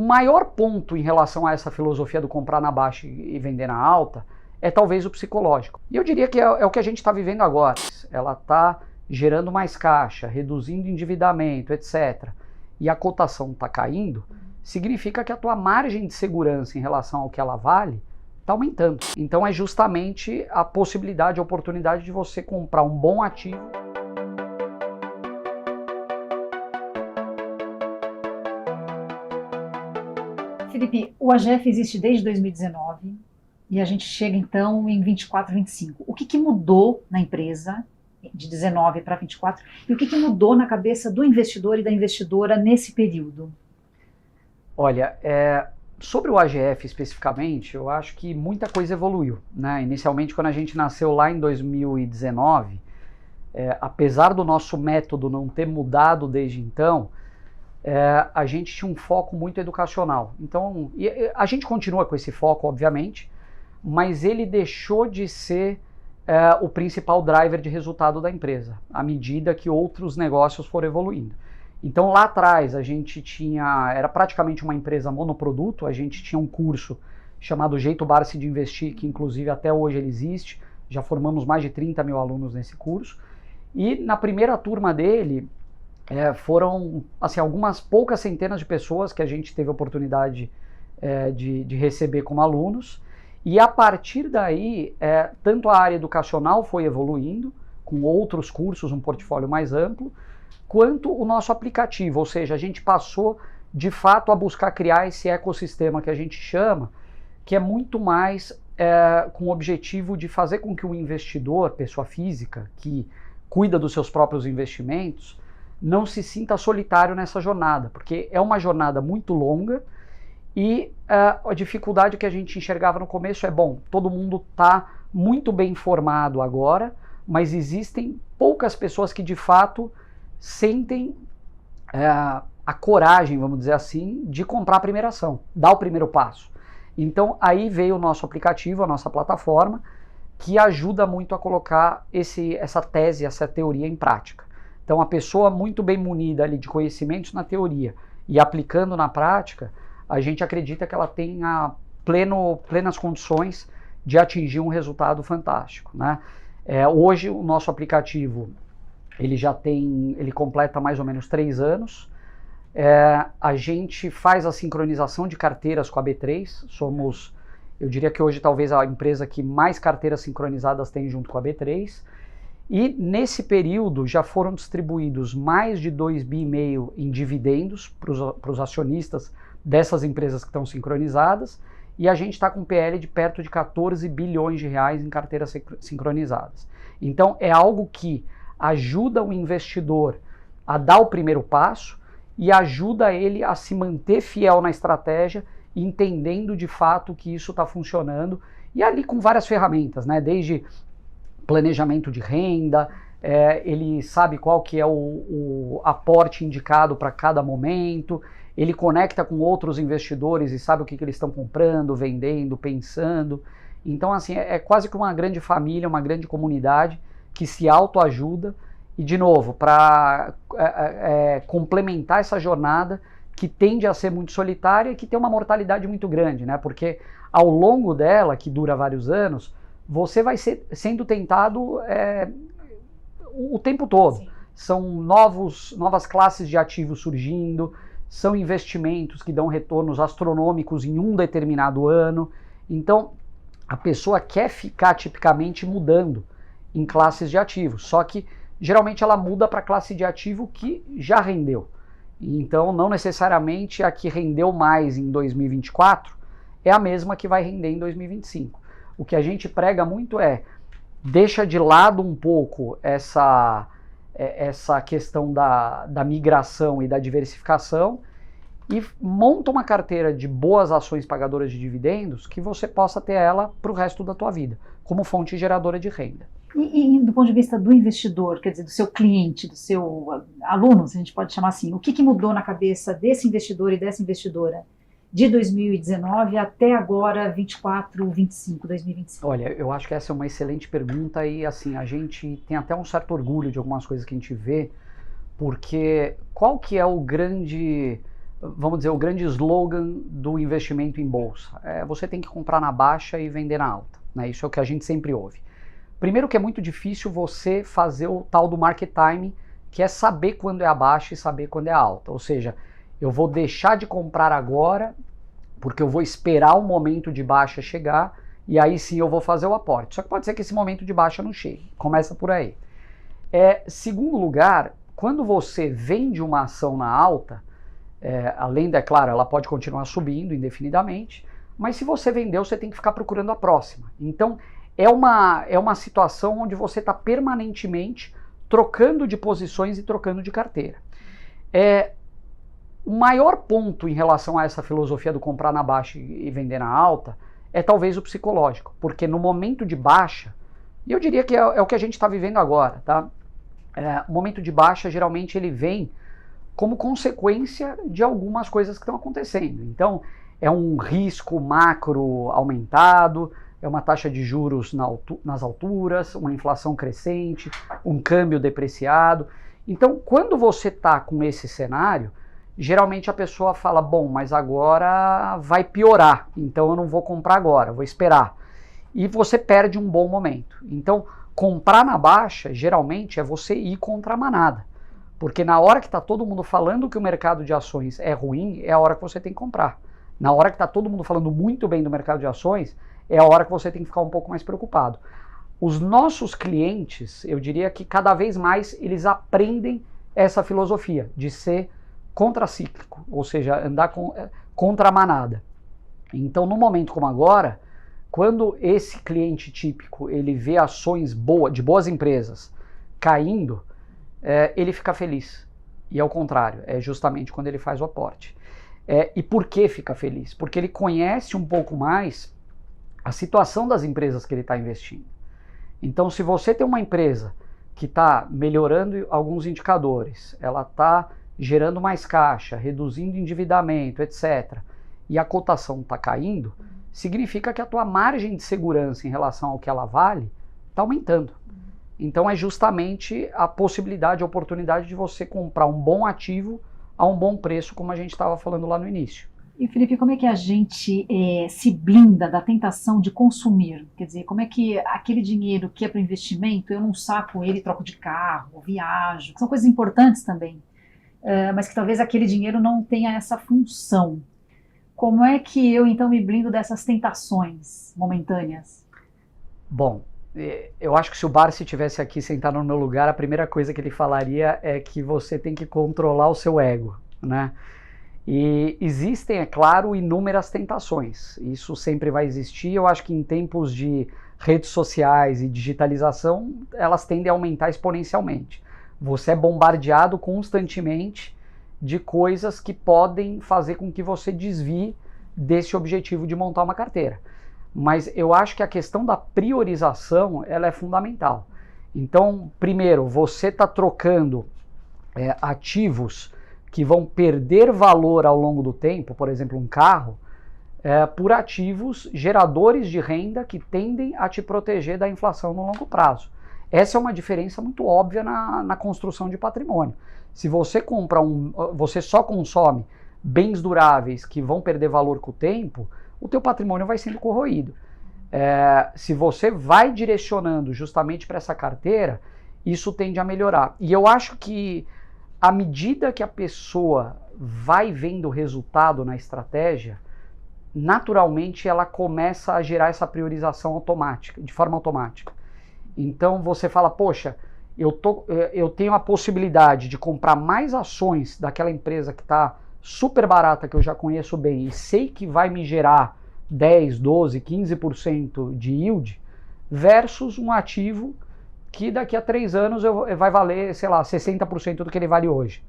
O maior ponto em relação a essa filosofia do comprar na baixa e vender na alta é talvez o psicológico. E eu diria que é o que a gente está vivendo agora. Ela está gerando mais caixa, reduzindo endividamento, etc. E a cotação está caindo, significa que a tua margem de segurança em relação ao que ela vale está aumentando. Então é justamente a possibilidade, a oportunidade de você comprar um bom ativo. Felipe, o AGF existe desde 2019 e a gente chega então em 24, 25. O que mudou na empresa de 19 para 24 e o que mudou na cabeça do investidor e da investidora nesse período? Olha, sobre o AGF especificamente, eu acho que muita coisa evoluiu, né? Inicialmente, quando a gente nasceu lá em 2019, apesar do nosso método não ter mudado desde então, a gente tinha um foco muito educacional. Então, a gente continua com esse foco, obviamente, mas ele deixou de ser o principal driver de resultado da empresa, à medida que outros negócios foram evoluindo. Então lá atrás a gente era praticamente uma empresa monoproduto, a gente tinha um curso chamado Jeito Barsi de Investir, que inclusive até hoje ele existe, já formamos mais de 30 mil alunos nesse curso, e na primeira turma dele foram assim, algumas poucas centenas de pessoas que a gente teve a oportunidade de receber como alunos, e a partir daí, tanto a área educacional foi evoluindo, com outros cursos, um portfólio mais amplo, quanto o nosso aplicativo, ou seja, a gente passou de fato a buscar criar esse ecossistema que a gente chama, que é muito mais com o objetivo de fazer com que o investidor, pessoa física, que cuida dos seus próprios investimentos, não se sinta solitário nessa jornada, porque é uma jornada muito longa e a dificuldade que a gente enxergava no começo todo mundo está muito bem informado agora, mas existem poucas pessoas que de fato sentem a coragem, vamos dizer assim, de comprar a primeira ação, dar o primeiro passo. Então aí veio o nosso aplicativo, a nossa plataforma, que ajuda muito a colocar essa tese, essa teoria em prática. Então a pessoa muito bem munida ali de conhecimentos na teoria e aplicando na prática, a gente acredita que ela tenha plenas condições de atingir um resultado fantástico, né? Hoje o nosso aplicativo ele completa mais ou menos 3 anos. A gente faz a sincronização de carteiras com a B3. Eu diria que hoje talvez a empresa que mais carteiras sincronizadas tem junto com a B3. E nesse período já foram distribuídos mais de 2,5 bi em dividendos para os acionistas dessas empresas que estão sincronizadas. E a gente está com um PL de perto de 14 bilhões de reais em carteiras sincronizadas. Então é algo que ajuda o investidor a dar o primeiro passo e ajuda ele a se manter fiel na estratégia, entendendo de fato que isso está funcionando, e ali com várias ferramentas, né? Desde planejamento de renda, ele sabe qual que é o aporte indicado para cada momento, ele conecta com outros investidores e sabe o que eles estão comprando, vendendo, pensando. Então assim, é quase que uma grande família, uma grande comunidade que se autoajuda e, de novo, para complementar essa jornada que tende a ser muito solitária e que tem uma mortalidade muito grande, né? Porque ao longo dela, que dura vários anos, você vai sendo tentado o tempo todo. Sim. São novas classes de ativos surgindo, são investimentos que dão retornos astronômicos em um determinado ano. Então, a pessoa quer ficar tipicamente mudando em classes de ativos, só que geralmente ela muda para a classe de ativo que já rendeu. Então não necessariamente a que rendeu mais em 2024 é a mesma que vai render em 2025. O que a gente prega muito deixa de lado um pouco essa questão da migração e da diversificação e monta uma carteira de boas ações pagadoras de dividendos que você possa ter ela para o resto da tua vida, como fonte geradora de renda. E do ponto de vista do investidor, quer dizer, do seu cliente, do seu aluno, se a gente pode chamar assim, o que mudou na cabeça desse investidor e dessa investidora de 2019 até agora, 24, 25, 2025? Olha, eu acho que essa é uma excelente pergunta e assim, a gente tem até um certo orgulho de algumas coisas que a gente vê, porque qual que é o grande vamos dizer, o grande slogan do investimento em bolsa. Você tem que comprar na baixa e vender na alta, né? Isso é o que a gente sempre ouve. Primeiro que é muito difícil você fazer o tal do market timing, que é saber quando é a baixa e saber quando é a alta. Ou seja, eu vou deixar de comprar agora, porque eu vou esperar o momento de baixa chegar, e aí sim eu vou fazer o aporte. Só que pode ser que esse momento de baixa não chegue. Começa por aí. Segundo lugar, quando você vende uma ação na alta, além da, claro, ela pode continuar subindo indefinidamente, mas se você vendeu, você tem que ficar procurando a próxima. Então, é uma situação onde você está permanentemente trocando de posições e trocando de carteira. O maior ponto em relação a essa filosofia do comprar na baixa e vender na alta é talvez o psicológico, porque no momento de baixa, e eu diria que é o que a gente está vivendo agora, tá? O momento de baixa, geralmente, ele vem como consequência de algumas coisas que estão acontecendo. Então, é um risco macro aumentado, é uma taxa de juros nas alturas, uma inflação crescente, um câmbio depreciado. Então, quando você está com esse cenário, geralmente a pessoa fala, bom, mas agora vai piorar, então eu não vou comprar agora, vou esperar. E você perde um bom momento. Então, comprar na baixa, geralmente, é você ir contra a manada. Porque na hora que está todo mundo falando que o mercado de ações é ruim, é a hora que você tem que comprar. Na hora que está todo mundo falando muito bem do mercado de ações, é a hora que você tem que ficar um pouco mais preocupado. Os nossos clientes, eu diria que cada vez mais eles aprendem essa filosofia de ser contracíclico, ou seja, andar contra a manada. Então, no momento como agora, quando esse cliente típico ele vê ações de boas empresas caindo, ele fica feliz. E ao contrário, é justamente quando ele faz o aporte. E por que fica feliz? Porque ele conhece um pouco mais a situação das empresas que ele está investindo. Então, se você tem uma empresa que está melhorando alguns indicadores, ela está gerando mais caixa, reduzindo endividamento, etc., e a cotação está caindo, significa que a tua margem de segurança em relação ao que ela vale está aumentando. Então é justamente a possibilidade, a oportunidade de você comprar um bom ativo a um bom preço, como a gente estava falando lá no início. E Felipe, como é que a gente se blinda da tentação de consumir? Quer dizer, como é que aquele dinheiro que é para investimento, eu não saco ele, troco de carro, viajo, são coisas importantes também, mas que talvez aquele dinheiro não tenha essa função. Como é que eu então me blindo dessas tentações momentâneas? Bom, eu acho que se o Barsi estivesse aqui sentado no meu lugar, a primeira coisa que ele falaria é que você tem que controlar o seu ego, né? E existem, é claro, inúmeras tentações. Isso sempre vai existir. Eu acho que em tempos de redes sociais e digitalização, elas tendem a aumentar exponencialmente. Você é bombardeado constantemente de coisas que podem fazer com que você desvie desse objetivo de montar uma carteira. Mas eu acho que a questão da priorização, ela é fundamental. Então, primeiro, você está trocando ativos que vão perder valor ao longo do tempo, por exemplo, um carro, por ativos geradores de renda que tendem a te proteger da inflação no longo prazo. Essa é uma diferença muito óbvia na construção de patrimônio. Se você você só consome bens duráveis que vão perder valor com o tempo, o teu patrimônio vai sendo corroído. Se você vai direcionando justamente para essa carteira, isso tende a melhorar. E eu acho que à medida que a pessoa vai vendo o resultado na estratégia, naturalmente ela começa a gerar essa priorização automática, de forma automática. Então você fala, poxa, eu tenho a possibilidade de comprar mais ações daquela empresa que está super barata, que eu já conheço bem, e sei que vai me gerar 10, 12, 15% de yield, versus um ativo que daqui a 3 anos vai valer, sei lá, 60% do que ele vale hoje.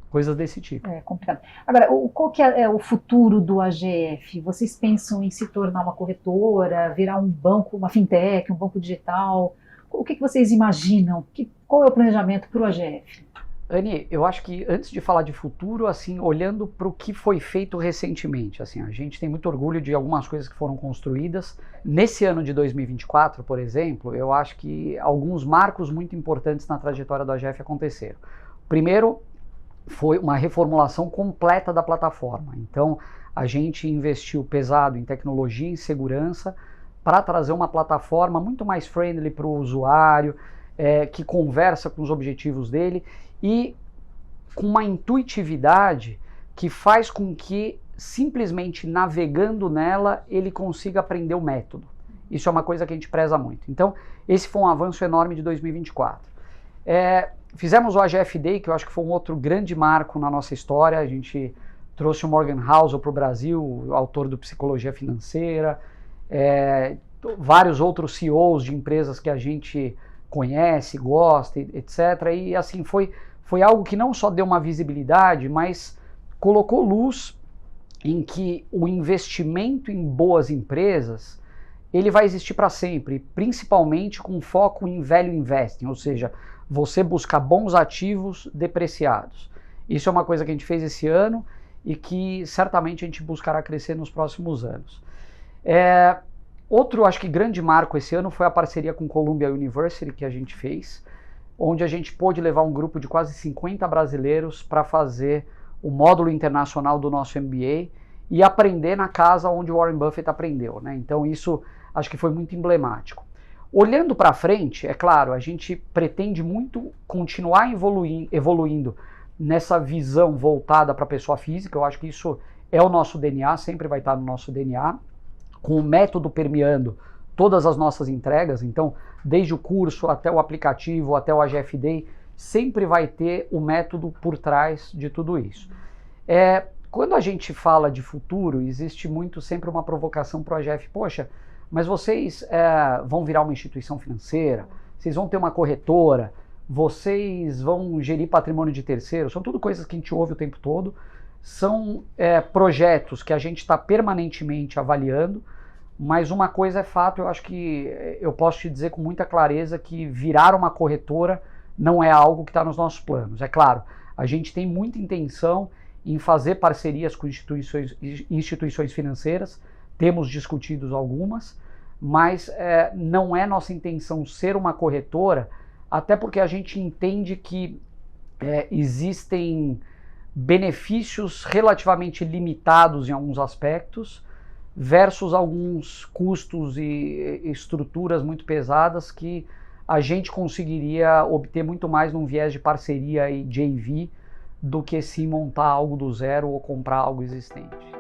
Coisas desse tipo. É complicado. Agora, qual que é o futuro do AGF? Vocês pensam em se tornar uma corretora, virar um banco, uma fintech, um banco digital? O que vocês imaginam? Qual é o planejamento para o AGF? Anny, eu acho que antes de falar de futuro, assim, olhando para o que foi feito recentemente, assim, a gente tem muito orgulho de algumas coisas que foram construídas. Nesse ano de 2024, por exemplo, eu acho que alguns marcos muito importantes na trajetória do AGF aconteceram. Primeiro, foi uma reformulação completa da plataforma. Então, a gente investiu pesado em tecnologia, em segurança, para trazer uma plataforma muito mais friendly para o usuário, que conversa com os objetivos dele e com uma intuitividade que faz com que, simplesmente navegando nela, ele consiga aprender o método. Isso é uma coisa que a gente preza muito. Então, esse foi um avanço enorme de 2024. Fizemos o AGF Day, que eu acho que foi um outro grande marco na nossa história. A gente trouxe o Morgan Housel para o Brasil, o autor do Psicologia Financeira, vários outros CEOs de empresas que a gente conhece, gosta, etc. E assim, foi algo que não só deu uma visibilidade, mas colocou luz em que o investimento em boas empresas, ele vai existir para sempre, principalmente com foco em value investing, ou seja, você buscar bons ativos depreciados. Isso é uma coisa que a gente fez esse ano e que certamente a gente buscará crescer nos próximos anos. Outro, acho que grande marco esse ano foi a parceria com Columbia University que a gente fez, onde a gente pôde levar um grupo de quase 50 brasileiros para fazer o módulo internacional do nosso MBA e aprender na casa onde o Warren Buffett aprendeu, né? Então isso acho que foi muito emblemático. Olhando para frente, é claro, a gente pretende muito continuar evoluindo nessa visão voltada para a pessoa física. Eu acho que isso é o nosso DNA, sempre vai estar no nosso DNA, com o método permeando todas as nossas entregas. Então, desde o curso até o aplicativo, até o AGF Day, sempre vai ter o método por trás de tudo isso. Quando a gente fala de futuro, existe muito sempre uma provocação para o AGF. Poxa, mas vocês vão virar uma instituição financeira, vocês vão ter uma corretora, vocês vão gerir patrimônio de terceiros, são tudo coisas que a gente ouve o tempo todo, são projetos que a gente está permanentemente avaliando, mas uma coisa é fato, eu acho que eu posso te dizer com muita clareza que virar uma corretora não é algo que está nos nossos planos. É claro, a gente tem muita intenção em fazer parcerias com instituições financeiras, temos discutido algumas, mas não é nossa intenção ser uma corretora, até porque a gente entende que existem benefícios relativamente limitados em alguns aspectos, versus alguns custos e estruturas muito pesadas que a gente conseguiria obter muito mais num viés de parceria e JV do que se montar algo do zero ou comprar algo existente.